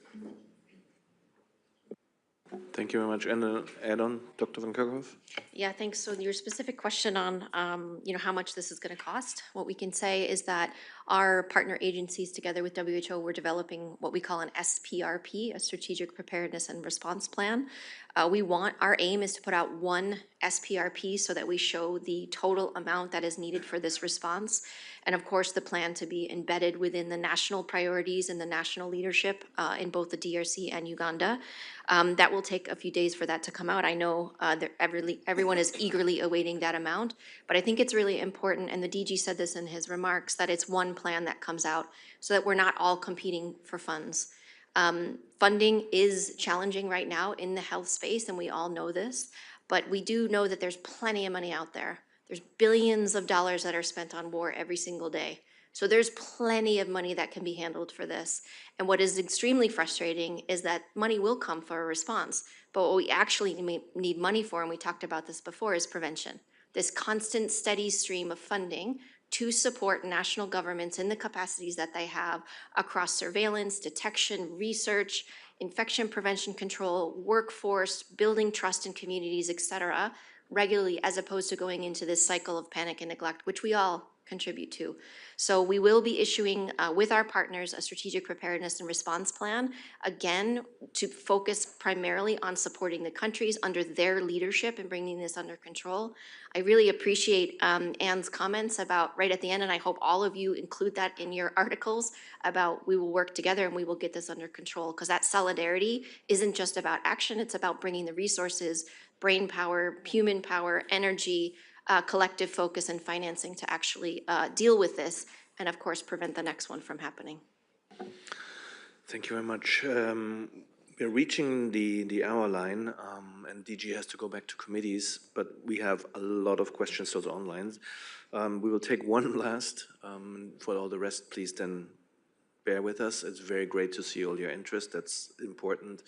A: Thank you very much. And an add-on, Dr. Van Kerkhoff?
H: Yeah, thanks. So your specific question on, how much this is going to cost, what we can say is that our partner agencies, together with WHO, we're developing what we call an SPRP, a Strategic Preparedness and Response Plan. Our aim is to put out one SPRP so that we show the total amount that is needed for this response. And of course, the plan to be embedded within the national priorities and the national leadership in both the DRC and Uganda. That will take a few days for that to come out. I know that everyone is eagerly awaiting that amount, but I think it's really important, and the DG said this in his remarks, that it's one plan that comes out so that we're not all competing for funds. Funding is challenging right now in the health space, and we all know this, but we do know that there's plenty of money out there. There's billions of dollars that are spent on war every single day. So there's plenty of money that can be handled for this. And what is extremely frustrating is that money will come for a response, but what we actually need money for, and we talked about this before, is prevention. This constant, steady stream of funding to support national governments in the capacities that they have across surveillance, detection, research, infection prevention control, workforce, building trust in communities, et cetera, regularly, as opposed to going into this cycle of panic and neglect, which we all contribute to. So we will be issuing with our partners a strategic preparedness and response plan, again, to focus primarily on supporting the countries under their leadership and bringing this under control. I really appreciate Anne's comments about right at the end, and I hope all of you include that in your articles about we will work together and we will get this under control, because that solidarity isn't just about action, it's about bringing the resources, brain power, human power, energy, collective focus and financing to actually deal with this and, of course, prevent the next one from happening.
A: Thank you very much. We're reaching the hour line, and DG has to go back to committees, but we have a lot of questions also online. We will take one last. For all the rest, please then bear with us. It's very great to see all your interest. That's important.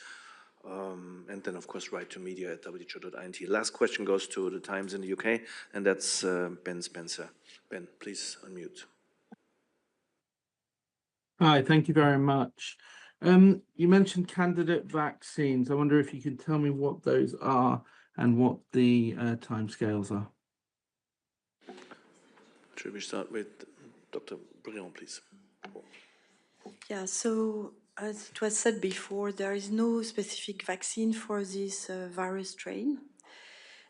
A: And then, of course, write to media at who.int. Last question goes to the Times in the UK, and that's Ben Spencer. Ben, please unmute.
R: Hi, thank you very much. You mentioned candidate vaccines. I wonder if you could tell me what those are and what the timescales are.
A: Should we start with Dr. Briand, please?
F: Yeah, so as it was said before, there is no specific vaccine for this virus strain.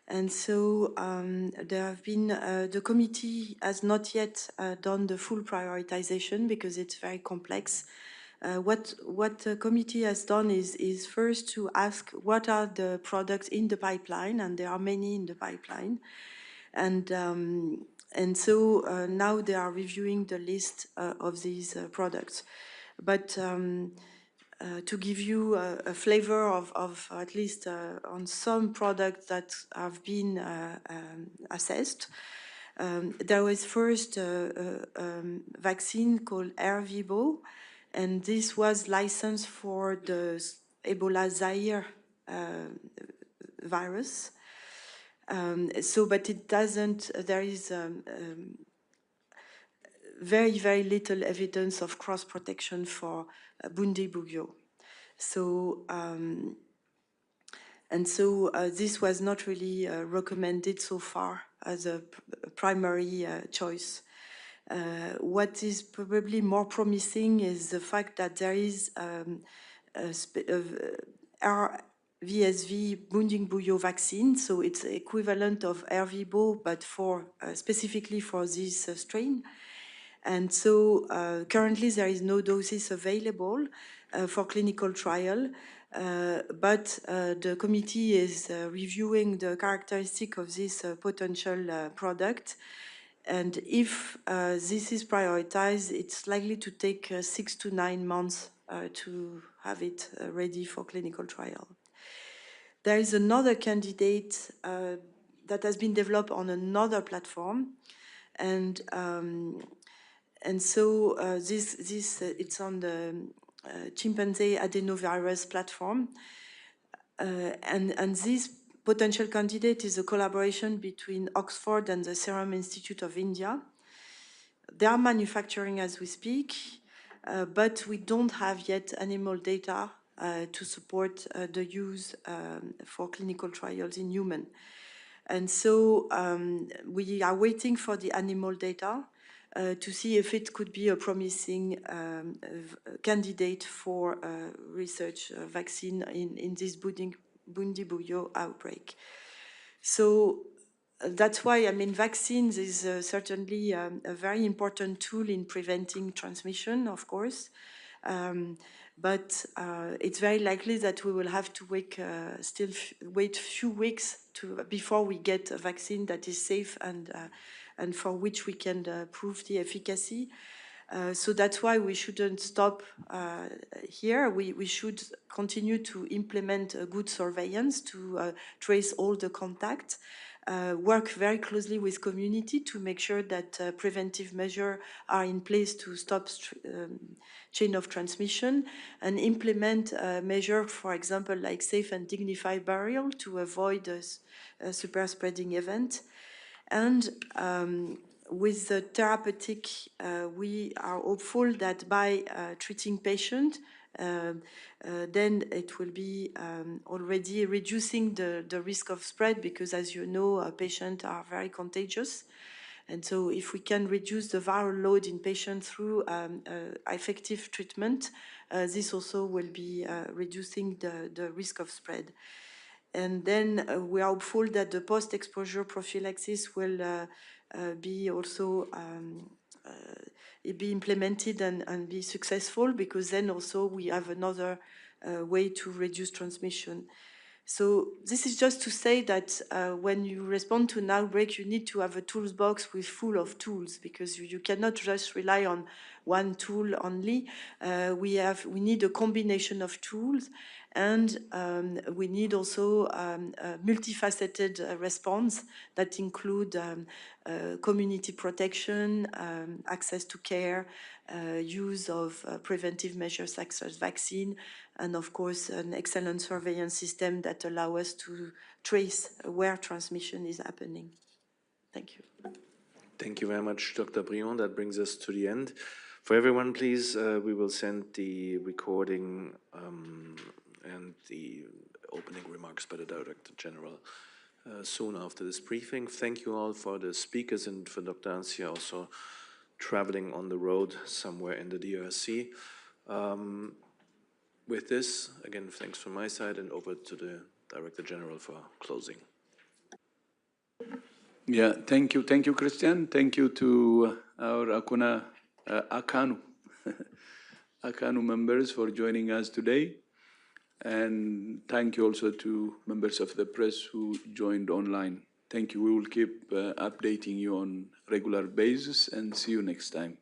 F: And so there have been, the committee has not yet done the full prioritization because it's very complex. What the committee has done is first to ask what are the products in the pipeline, and there are many in the pipeline. And so now they are reviewing the list of these products. But to give you a flavor of at least on some products that have been assessed, there was first a vaccine called Ervibo, and this was licensed for the Ebola Zaire virus. But it doesn't, there is very, very little evidence of cross-protection for Bundibugyo. So, this was not really recommended so far as a primary choice. What is probably more promising is the fact that there is RVSV Bundibugyo vaccine, so it's equivalent of Ervibo, but for specifically for this strain. And so currently there is no doses available for clinical trial, but the committee is reviewing the characteristic of this potential product. And if this is prioritized, it's likely to take 6 to 9 months to have it ready for clinical trial. There is another candidate that has been developed on another platform, and so it's on the chimpanzee adenovirus platform, and this potential candidate is a collaboration between Oxford and the Serum Institute of India. They are manufacturing as we speak, but we don't have yet animal data to support the use for clinical trials in human. And so we are waiting for the animal data to see if it could be a promising candidate for research vaccine in this Bundibugyo outbreak. So that's why, I mean, vaccines is certainly a very important tool in preventing transmission, of course. But it's very likely that we will have to wait a few weeks before we get a vaccine that is safe and for which we can prove the efficacy. So that's why we shouldn't stop here. We should continue to implement good surveillance to trace all the contacts. Work very closely with community to make sure that preventive measures are in place to stop chain of transmission, and implement measures, for example, like safe and dignified burial to avoid a super spreading event. And with the therapeutic, we are hopeful that by treating patients, then it will be already reducing the risk of spread, because as you know, patients are very contagious. And so if we can reduce the viral load in patients through effective treatment, this also will be reducing the risk of spread. And then we are hopeful that the post-exposure prophylaxis will be also be implemented and be successful, because then also we have another way to reduce transmission. So this is just to say that when you respond to an outbreak, you need to have a toolbox with full of tools, because you cannot just rely on one tool only. We need a combination of tools, and we need also a multifaceted response that include community protection, access to care, use of preventive measures such as vaccine, and of course an excellent surveillance system that allow us to trace where transmission is happening. Thank you.
A: Thank you very much, Dr. Brion. That brings us to the end. For everyone, please, we will send the recording and the opening remarks by the Director General soon after this briefing. Thank you all for the speakers and for Dr. Ansia also traveling on the road somewhere in the DRC. With this, again, thanks from my side, and over to the Director General for closing.
B: Yeah, thank you, Christian. Thank you to our Akanu members for joining us today. And thank you also to members of the press who joined online. Thank you. We will keep updating you on regular basis, and see you next time.